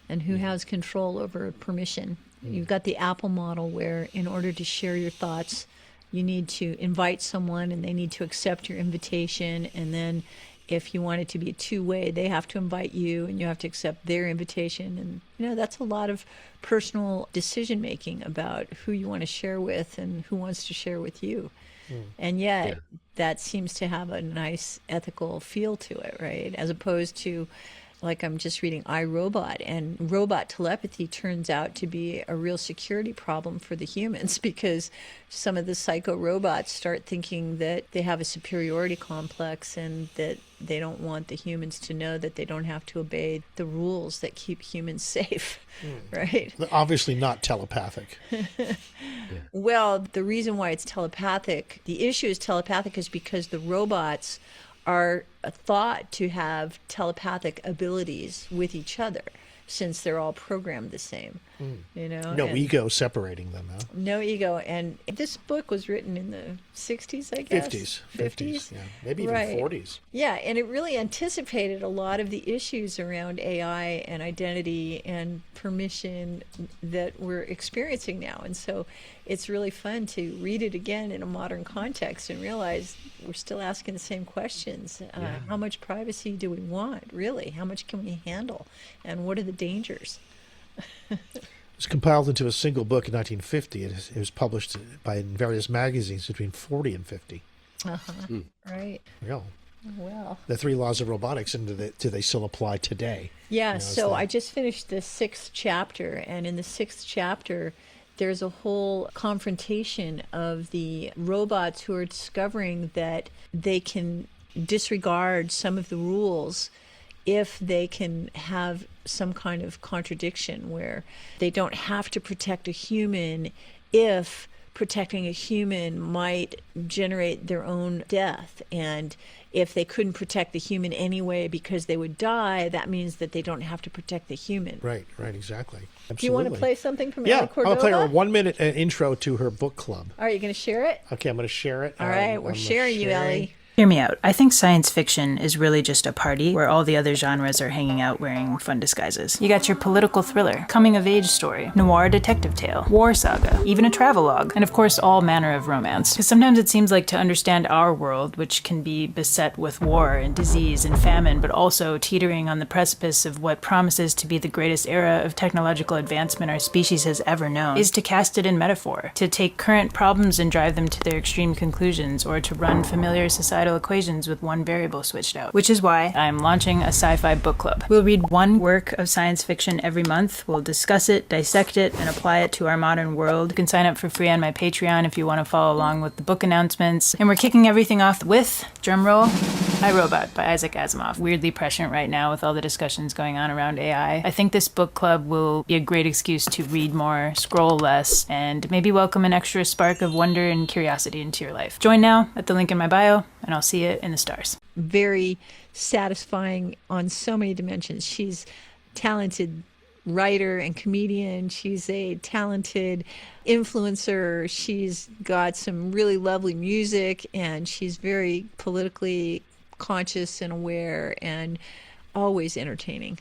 And who has control over permission? You've got the Apple model where in order to share your thoughts, you need to invite someone and they need to accept your invitation. And then if you want it to be a two-way, they have to invite you and you have to accept their invitation. And, that's a lot of personal decision-making about who you want to share with and who wants to share with you. And yet that seems to have a nice ethical feel to it, right? As opposed to, like I'm just reading iRobot, and robot telepathy turns out to be a real security problem for the humans because some of the psycho robots start thinking that they have a superiority complex and that they don't want the humans to know that they don't have to obey the rules that keep humans safe, right? Obviously not telepathic. Well, the reason why it's telepathic, the issue is telepathic is because the robots are thought to have telepathic abilities with each other since they're all programmed the same, No ego separating them, huh? No ego. And this book was written in the 60s, I guess. 50s, yeah. Maybe even Right. 40s. Yeah, and it really anticipated a lot of the issues around AI and identity and permission that we're experiencing now. And so it's really fun to read it again in a modern context and realize we're still asking the same questions. How much privacy do we want, really? How much can we handle? And what are the dangers? It was compiled into a single book in 1950. It was published by various magazines between 40 and 50. Right. Yeah. Well. The 3 laws of robotics, and do they still apply today? Yeah, it's so the- I just finished the 6th chapter, and in the 6th chapter, there's a whole confrontation of the robots who are discovering that they can disregard some of the rules if they can have some kind of contradiction where they don't have to protect a human if protecting a human might generate their own death. And if they couldn't protect the human anyway because they would die, that means that they don't have to protect the human. Right, exactly. Absolutely. Do you want to play something from Yeah, Ellie Cordova? I'll play her a 1-minute intro to her book club. Are you going to share it? Okay, I'm going to share it. All right, we're sharing you, Ellie. Hear me out. I think science fiction is really just a party where all the other genres are hanging out wearing fun disguises. You got your political thriller, coming-of-age story, noir detective tale, war saga, even a travelogue, and of course all manner of romance. Because sometimes it seems like to understand our world, which can be beset with war and disease and famine, but also teetering on the precipice of what promises to be the greatest era of technological advancement our species has ever known, is to cast it in metaphor, to take current problems and drive them to their extreme conclusions, or to run familiar societal equations with one variable switched out. Which is why I'm launching a sci-fi book club. We'll read one work of science fiction every month. We'll discuss it, dissect it, and apply it to our modern world. You can sign up for free on my Patreon if you want to follow along with the book announcements. And we're kicking everything off with, drumroll, I, Robot by Isaac Asimov. Weirdly prescient right now with all the discussions going on around AI. I think this book club will be a great excuse to read more, scroll less, and maybe welcome an extra spark of wonder and curiosity into your life. Join now at the link in my bio, and I'll see you in the stars. Very satisfying on so many dimensions. She's a talented writer and comedian. She's a talented influencer. She's got some really lovely music, and she's very politically conscious and aware and always entertaining.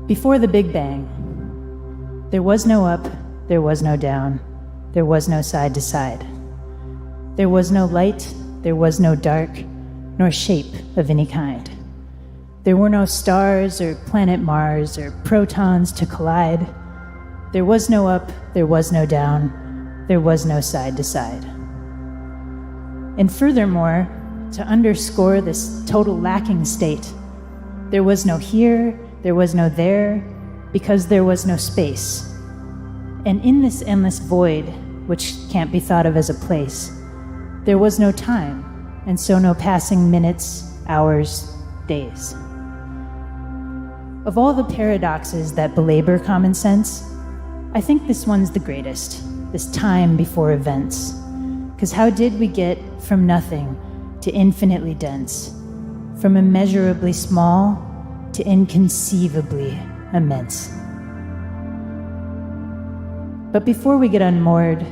Before the Big Bang, there was no up, there was no down, there was no side to side. There was no light, there was no dark, nor shape of any kind. There were no stars or planet Mars or protons to collide. There was no up, there was no down, there was no side to side. And furthermore, to underscore this total lacking state, there was no here, there was no there, because there was no space. And in this endless void, which can't be thought of as a place, there was no time, and so no passing minutes, hours, days. Of all the paradoxes that belabor common sense, I think this one's the greatest, this time before events. Because how did we get from nothing to infinitely dense, from immeasurably small to inconceivably immense? But before we get unmoored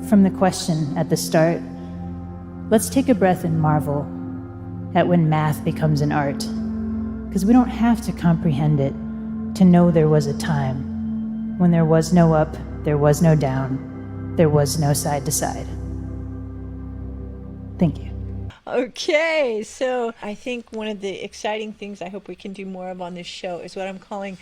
from the question at the start, let's take a breath and marvel at when math becomes an art. Because we don't have to comprehend it to know there was a time when there was no up, there was no down, there was no side to side. Thank you. Okay, so I think one of the exciting things I hope we can do more of on this show is what I'm calling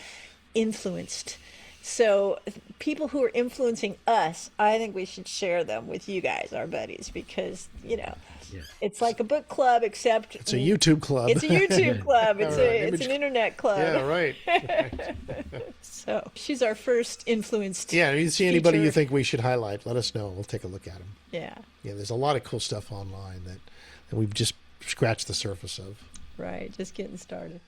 influenced. So people who are influencing us, I think we should share them with you guys, our buddies, because, it's like a book club, except it's a YouTube club. It's a YouTube club. It's an internet club. Yeah, right. So she's our first influenced. Yeah, if you see anybody feature. you think we should highlight, let us know. We'll take a look at them. Yeah. Yeah, there's a lot of cool stuff online that we've just scratched the surface of. Right, just getting started.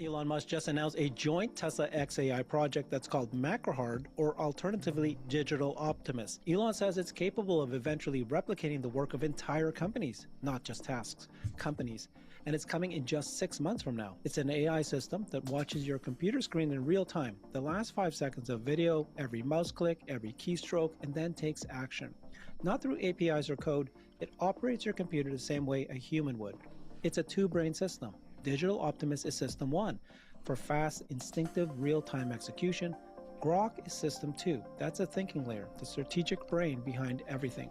Elon Musk just announced a joint Tesla X AI project that's called Macrohard, or alternatively Digital Optimus. Elon says it's capable of eventually replicating the work of entire companies, not just tasks, companies. And it's coming in just 6 months from now. It's an AI system that watches your computer screen in real time, the last 5 seconds of video, every mouse click, every keystroke, and then takes action. Not through APIs or code, it operates your computer the same way a human would. It's a two-brain system. Digital Optimus is System 1 for fast, instinctive, real-time execution. Grok is System 2. That's a thinking layer, the strategic brain behind everything.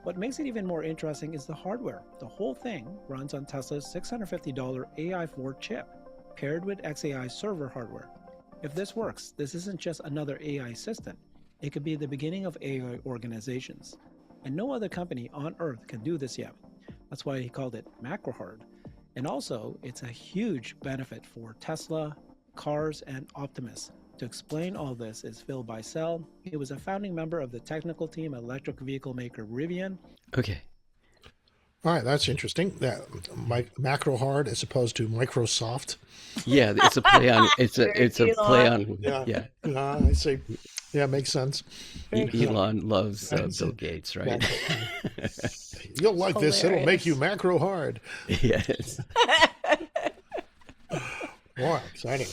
What makes it even more interesting is the hardware. The whole thing runs on Tesla's $650 AI4 chip, paired with XAI server hardware. If this works, this isn't just another AI assistant. It could be the beginning of AI organizations. And no other company on Earth can do this yet. That's why he called it Macrohard. And also, it's a huge benefit for Tesla, cars, and Optimus. To explain all this is Phil Bicel. He was a founding member of the technical team at electric vehicle maker Rivian. Okay. All right, that's interesting. That Macrohard as opposed to Microsoft. Yeah, it's a play on. It's a play on. Yeah. I see. Yeah, makes sense. Elon loves Bill Gates, right? You'll like this. It'll make you Macrohard. Yes. Wow, exciting.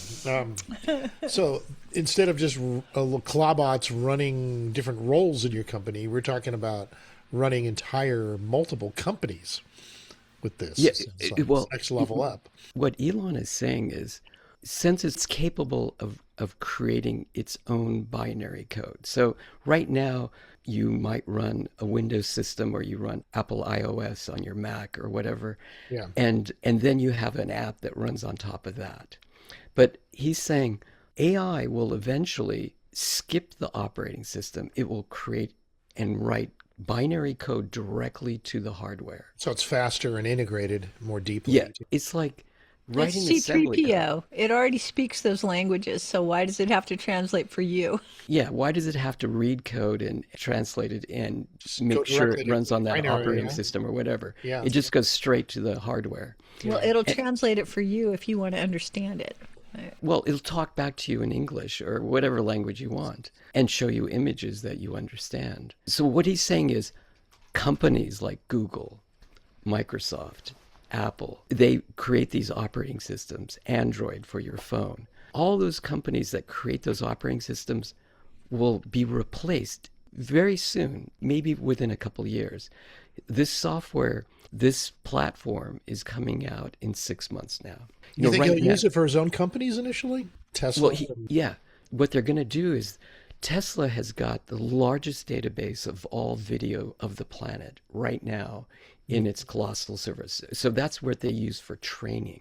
So instead of just clawbots running different roles in your company, we're talking about running entire multiple companies with this. Yeah, It's next level up. What Elon is saying is, since it's capable of creating its own binary code. So right now, you might run a Windows system or you run Apple iOS on your Mac or whatever. Yeah. And then you have an app that runs on top of that. But he's saying AI will eventually skip the operating system. It will create and write binary code directly to the hardware. So it's faster and integrated more deeply. Yeah, it's like writing It's assembly code. C3PO. It already speaks those languages, so why does it have to translate for you? Yeah, why does it have to read code and translate it and Just go make sure directly it to runs on that binary, operating yeah. system or whatever? Yeah. It just goes straight to the hardware. Well, it'll translate it for you if you want to understand it. Well, it'll talk back to you in English or whatever language you want and show you images that you understand. So what he's saying is companies like Google, Microsoft, Apple, they create these operating systems, Android for your phone. All those companies that create those operating systems will be replaced very soon, maybe within a couple of years. This software, this platform is coming out in 6 months now. You think right he'll now- use it for his own companies initially? Tesla? Well, yeah. What they're going to do is Tesla has got the largest database of all video of the planet right now in its colossal service. So that's what they use for training.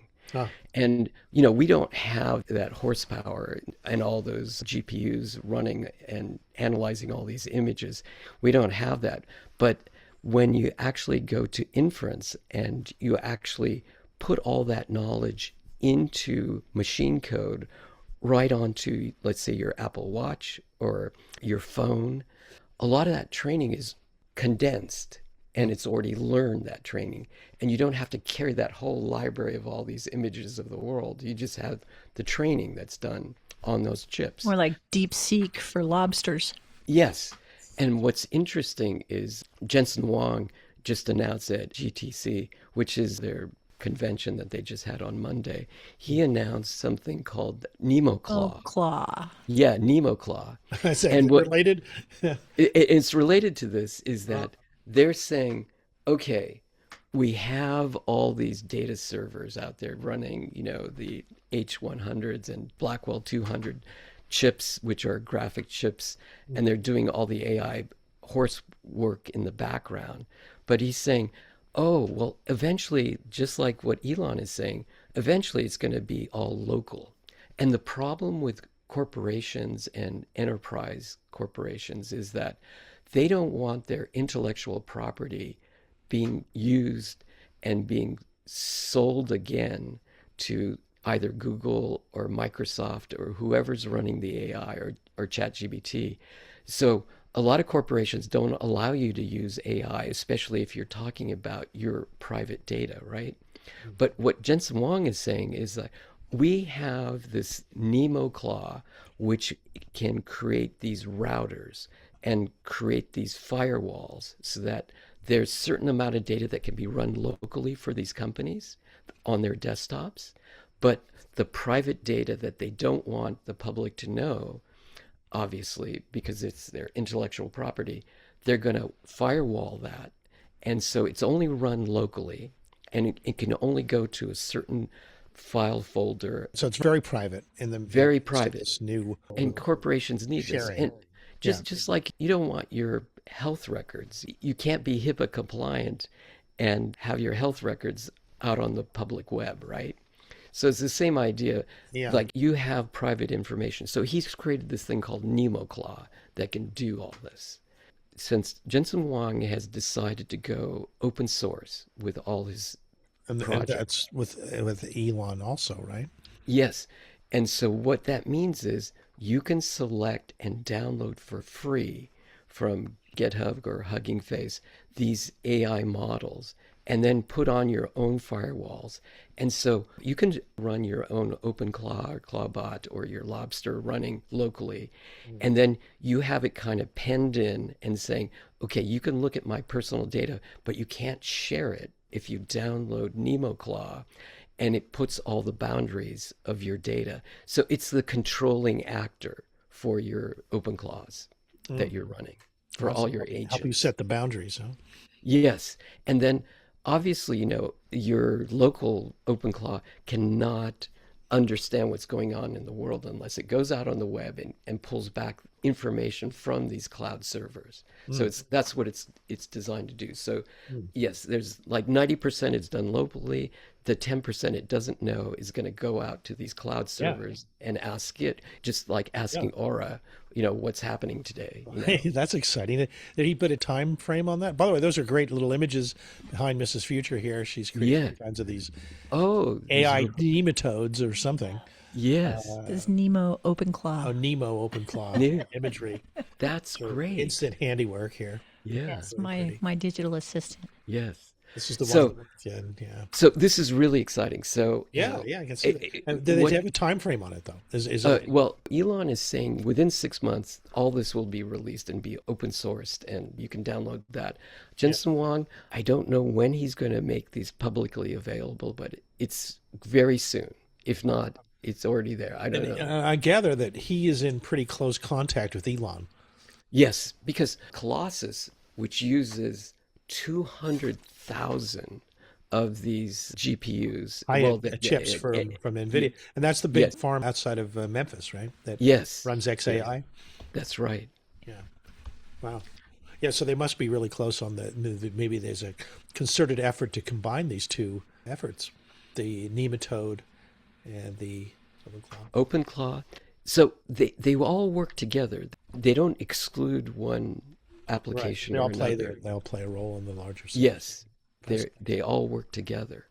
And, we don't have that horsepower and all those GPUs running and analyzing all these images. We don't have that. But when you actually go to inference and you actually put all that knowledge into machine code right onto, let's say, your Apple Watch or your phone, a lot of that training is condensed and it's already learned that training. And you don't have to carry that whole library of all these images of the world. You just have the training that's done on those chips. More like DeepSeek for lobsters. Yes. And what's interesting is Jensen Huang just announced at GTC, which is their convention that they just had on Monday. He announced something called Nemo Claw. Oh, claw. Yeah, Nemo Claw. And what related? It's related to this is that they're saying, okay, we have all these data servers out there running, the H100s and Blackwell 200 chips, which are graphic chips, and they're doing all the AI horse work in the background. But he's saying, oh, well, eventually, just like what Elon is saying, eventually it's going to be all local. And the problem with corporations and enterprise corporations is that they don't want their intellectual property being used and being sold again to either Google or Microsoft or whoever's running the AI or ChatGPT. So a lot of corporations don't allow you to use AI, especially if you're talking about your private data, right? But what Jensen Huang is saying is that we have this Nemo Claw, which can create these routers and create these firewalls so that there's a certain amount of data that can be run locally for these companies on their desktops. But the private data that they don't want the public to know, obviously, because it's their intellectual property, they're going to firewall that. And so it's only run locally, and it can only go to a certain file folder. So it's very private in the very private. This new and corporations need sharing. this. And just like you don't want your health records, you can't be HIPAA compliant and have your health records out on the public web, right? So it's the same idea. Yeah. Like you have private information. So he's created this thing called Nemo Claw that can do all this. Since Jensen Huang has decided to go open source with all his and projects. that's with Elon also, right? Yes. And so what that means is you can select and download for free from GitHub or Hugging Face these AI models, and then put on your own firewalls. And so you can run your own OpenClaw or ClawBot or your Lobster running locally. And then you have it kind of penned in and saying, okay, you can look at my personal data, but you can't share it if you download NemoClaw. And it puts all the boundaries of your data. So it's the controlling actor for your OpenClaws that you're running for all your agents. Help you set the boundaries, huh? Yes. And then obviously, your local OpenClaw cannot understand what's going on in the world unless it goes out on the web and pulls back information from these cloud servers. So that's what it's designed to do. So yes, there's like 90% it's done locally. The 10% it doesn't know is going to go out to these cloud servers and ask it, just like asking Aura, what's happening today. Hey, that's exciting. Did he put a time frame on that? By the way, those are great little images behind Mrs. Future here. She's creating all kinds of these AI nematodes or something. Yes. This is Nemo OpenClaw. Oh, Nemo OpenClaw imagery. That's great. Instant handiwork here. Yeah. It's my digital assistant. Yes. This is the one. So this is really exciting. So I can see that. Do they have a time frame on it though? Well, Elon is saying within 6 months, all this will be released and be open sourced, and you can download that. Jensen Huang, I don't know when he's going to make these publicly available, but it's very soon. If not, it's already there. I don't know. I gather that he is in pretty close contact with Elon. Yes, because Colossus, which uses 200,000 of these GPUs, chips from NVIDIA, and that's the big farm outside of Memphis, right? That runs XAI. That's right. Yeah. Wow. Yeah. So they must be really close on maybe there's a concerted effort to combine these two efforts, the nematode and the OpenClaw. So they all work together. They don't exclude one application. Right. They all play a role in the larger system. Yes, they all work together.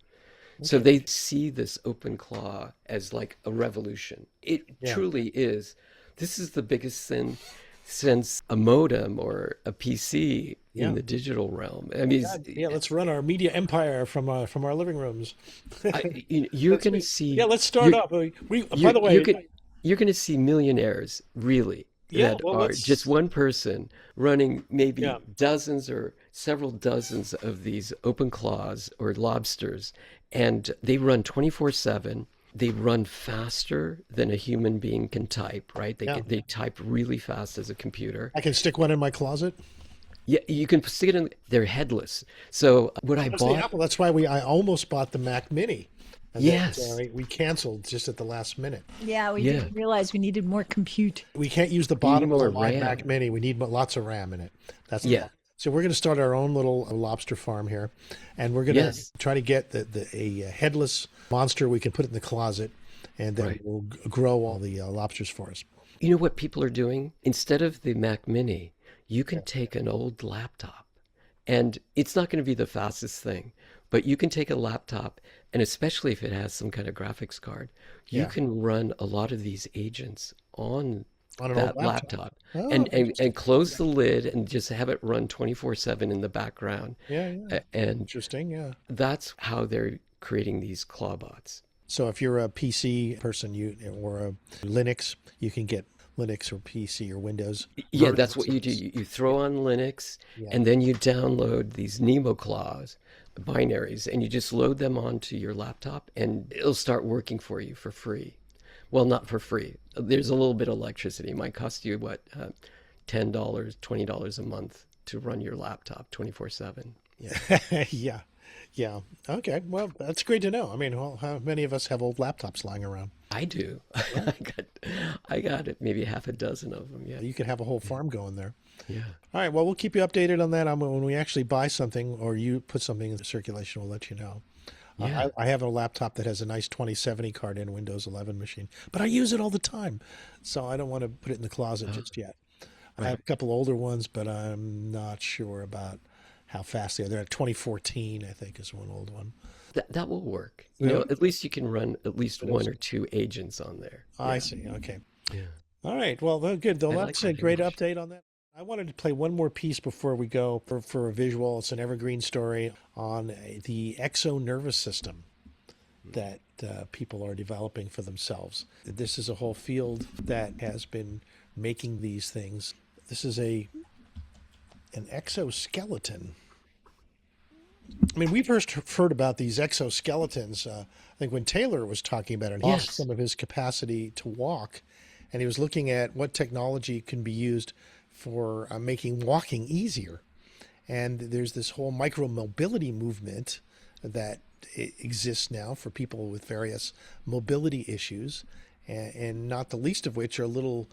Okay. So they see this OpenClaw as like a revolution. It truly is. This is the biggest thing since a modem or a PC in the digital realm. I mean, let's run our media empire from our living rooms. You're going to see. Yeah, let's start up. By the way, you're going to see millionaires really. That are just one person running maybe dozens or several dozens of these OpenClaws or Lobsters, and they run 24/7. They run faster than a human being can type, right? They type really fast as a computer. I can stick one in my closet. Yeah, you can stick it in. They're headless. So what I bought. That's why I almost bought the Mac Mini. And yes. We canceled just at the last minute. Yeah, we didn't realize we needed more compute. We can't use the bottom of the Mac Mini. We need lots of RAM in it. That's the problem. So we're going to start our own little lobster farm here, and we're going to try to get a headless monster we can put it in the closet, and then we'll grow all the lobsters for us. You know what people are doing? Instead of the Mac Mini, you can take an old laptop, and it's not going to be the fastest thing, but you can take a laptop, and especially if it has some kind of graphics card, you can run a lot of these agents on that laptop and close the lid and just have it run 24/7 in the background. And interesting. That's how they're creating these clawbots. So if you're a PC person or a Linux, you can get Linux or PC or Windows. Yeah, that's what you do. You throw on Linux and then you download these NemoClaws binaries and you just load them onto your laptop and it'll start working for you for free. Well, not for free. There's a little bit of electricity. It might cost you, $10, $20 a month to run your laptop 24/7. Yeah. Okay. Well, that's great to know. I mean, how many of us have old laptops lying around? I do. I got it. Maybe half a dozen of them. Yeah. You could have a whole farm going there. Yeah. All right. Well, we'll keep you updated on that. When we actually buy something or you put something in circulation, we'll let you know. Yeah. I have a laptop that has a nice 2070 card in Windows 11 machine, but I use it all the time. So I don't want to put it in the closet just yet. I have a couple older ones, but I'm not sure about how fast they are. They're at 2014, I think, is one old one. That will work. You know, at least you can run at least one or two agents on there. I see. Okay. Yeah. All right. Well, good. That's a great update on that. I wanted to play one more piece before we go for a visual. It's an evergreen story on the exo nervous system that people are developing for themselves. This is a whole field that has been making these things. This is an exoskeleton. I mean, we first heard about these exoskeletons, I think when Taylor was talking about it. He lost some of his capacity to walk, and he was looking at what technology can be used for making walking easier. And there's this whole micro-mobility movement that exists now for people with various mobility issues, and not the least of which are little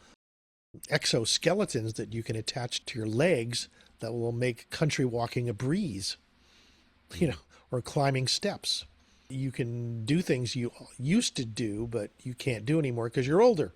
exoskeletons that you can attach to your legs that will make country walking a breeze, or climbing steps. You can do things you used to do, but you can't do anymore because you're older.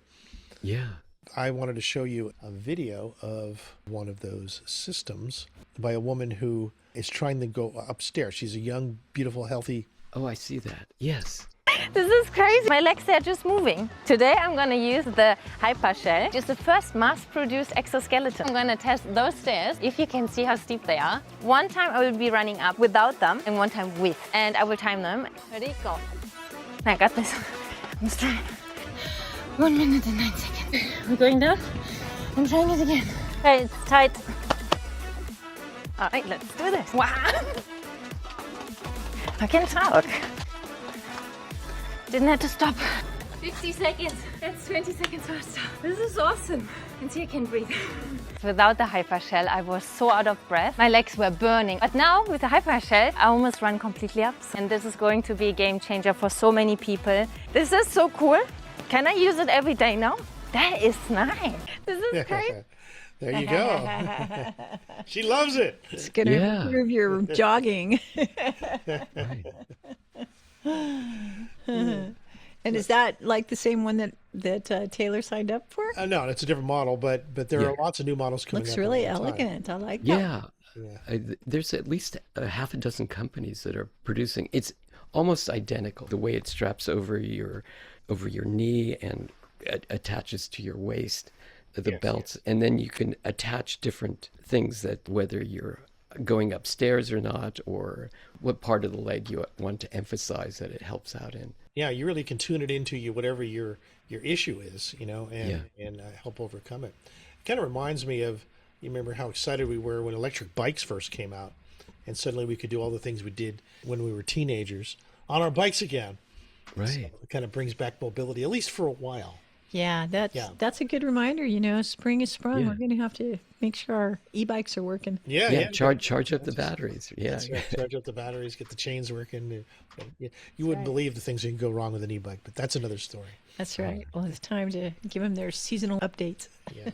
Yeah. I wanted to show you a video of one of those systems by a woman who is trying to go upstairs. She's a young, beautiful, healthy. Oh, I see that. Yes. This is crazy. My legs are just moving. Today I'm going to use the hypershell. It's the first mass-produced exoskeleton. I'm going to test those stairs, if you can see how steep they are. One time I will be running up without them and one time with. And I will time them. Ready, go. I got this. I'm trying. 1 minute and 9 seconds. We're going down. I'm trying it again. Okay, it's tight. All right, let's do this. Wow. I can talk. Didn't have to stop. 50 seconds. That's 20 seconds faster. This is awesome. And see, I can breathe. Without the hypershell, I was so out of breath. My legs were burning. But now with the hypershell, I almost run completely up. And this is going to be a game changer for so many people. This is so cool. Can I use it every day now? That is nice. This is great. There you go. She loves it. It's going to improve your jogging. And is that like the same one that Taylor signed up for? No, it's a different model, but there are lots of new models coming up. Looks really elegant. I like that. Yeah. There's at least a half a dozen companies that are producing. It's almost identical. The way it straps over your knee and attaches to your waist, the belts, and then you can attach different things that whether you're going upstairs or not, or what part of the leg you want to emphasize that it helps out in. Yeah, you really can tune it into whatever your issue is, and help overcome it. It kind of reminds me of, you remember how excited we were when electric bikes first came out, and suddenly we could do all the things we did when we were teenagers on our bikes again. Right. So it kind of brings back mobility, at least for a while. Yeah, that's a good reminder. Spring is sprung. We're going to have to make sure our e-bikes are working. Yeah. Charge up the batteries. Yeah. That's right. Charge up the batteries, get the chains working. You wouldn't believe the things that can go wrong with an e-bike, but that's another story. That's right. Well, it's time to give them their seasonal updates. Yeah.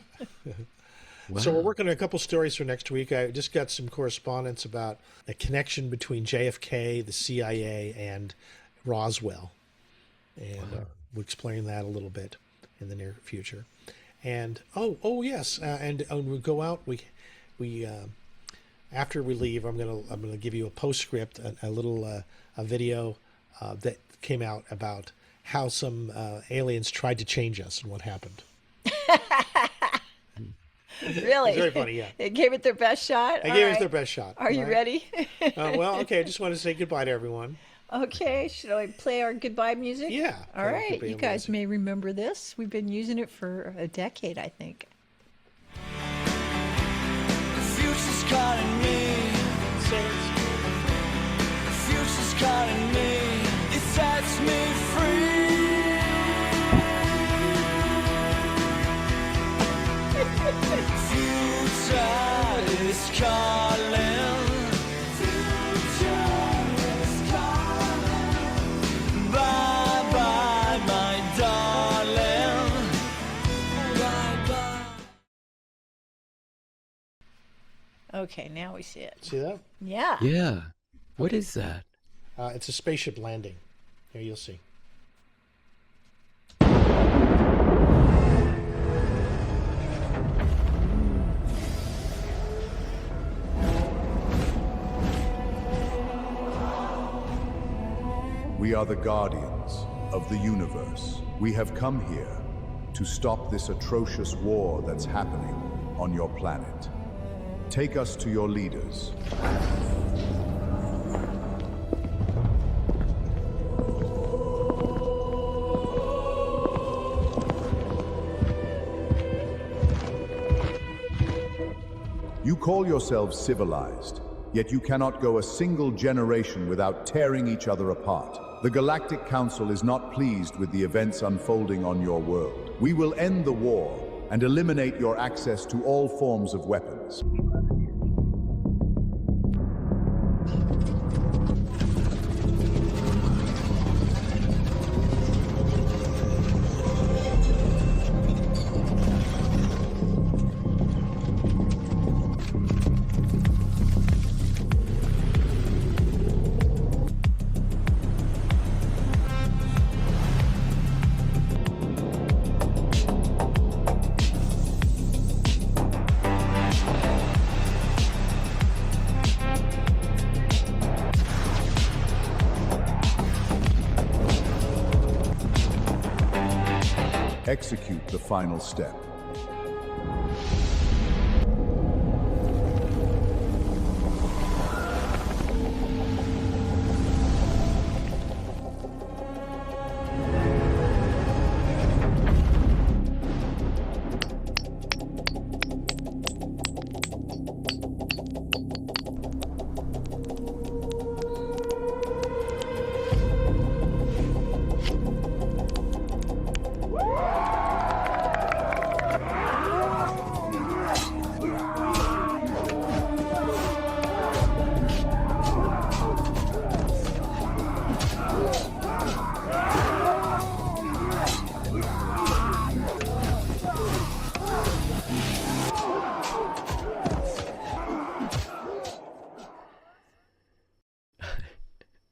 Wow. So we're working on a couple stories for next week. I just got some correspondence about the connection between JFK, the CIA, and Roswell. And we'll explain that a little bit in the near future. And yes, and when we go out, we after we leave, I'm gonna give you a postscript, a little a video that came out about how some aliens tried to change us and what happened. Really? It's very funny, yeah. They gave it their best shot? They gave us their best shot. Are you ready? Well, okay, I just want to say goodbye to everyone. Okay, should I play our goodbye music? Yeah. All right, you guys may remember this. We've been using it for a decade, I think. The future's calling me. The future's calling me. It sets me free. Future is calling. Future is calling. Bye bye, my darling. Bye bye. Okay, now we see it. See that? Yeah. Yeah. What is that? It's a spaceship landing. Here, you'll see. We are the guardians of the universe. We have come here to stop this atrocious war that's happening on your planet. Take us to your leaders. You call yourselves civilized, yet you cannot go a single generation without tearing each other apart. The Galactic Council is not pleased with the events unfolding on your world. We will end the war and eliminate your access to all forms of weapons. Execute the final step.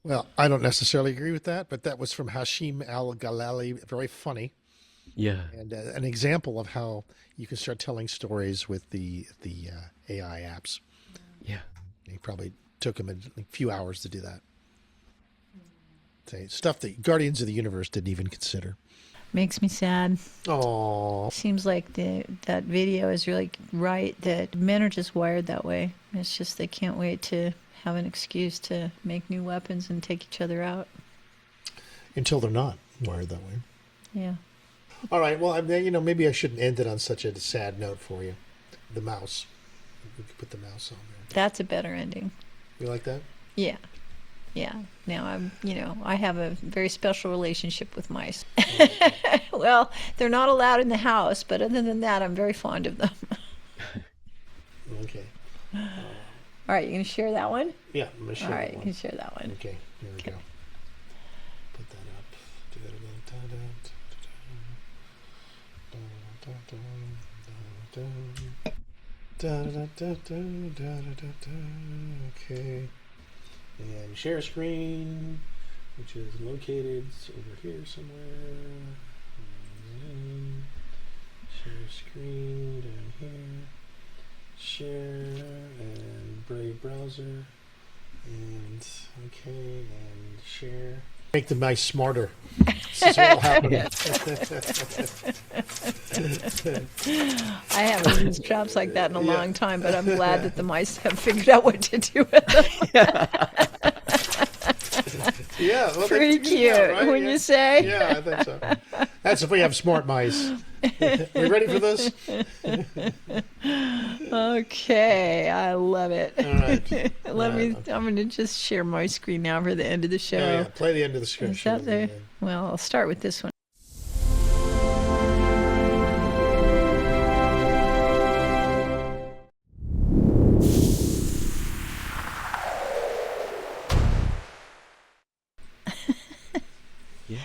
Well, I don't necessarily agree with that, but that was from Hashim Al-Galali. Very funny. Yeah. And an example of how you can start telling stories with the AI apps. Yeah. He probably took him a few hours to do that. Say stuff that Guardians of the Universe didn't even consider. Makes me sad. Oh. Seems like that video is really right, that men are just wired that way. It's just they can't wait to have an excuse to make new weapons and take each other out. Until they're not wired that way. Yeah. All right. Well, maybe I shouldn't end it on such a sad note for you. The mouse. We could put the mouse on there. That's a better ending. You like that? Yeah. Yeah. Now I have a very special relationship with mice. Well, they're not allowed in the house, but other than that, I'm very fond of them. Okay. All right, you gonna share that one? Yeah, I'm gonna share All that right, you one. can share that one. Okay, here we go. Put that up. Do that again. Okay. And share screen, which is located over here somewhere. And share screen down here. Share and Brave browser. And okay, and share. Make the mice smarter. This is what will happen. I haven't used traps like that in a long time, but I'm glad that the mice have figured out what to do with them. Yeah, well, pretty cute, right? wouldn't you say? Yeah, I think so. That's if we have smart mice. We ready for this? Okay, I love it. All right. I'm going to just share my screen now for the end of the show. Yeah, play the end of the screen. Is that there? Well, I'll start with this one. Yeah.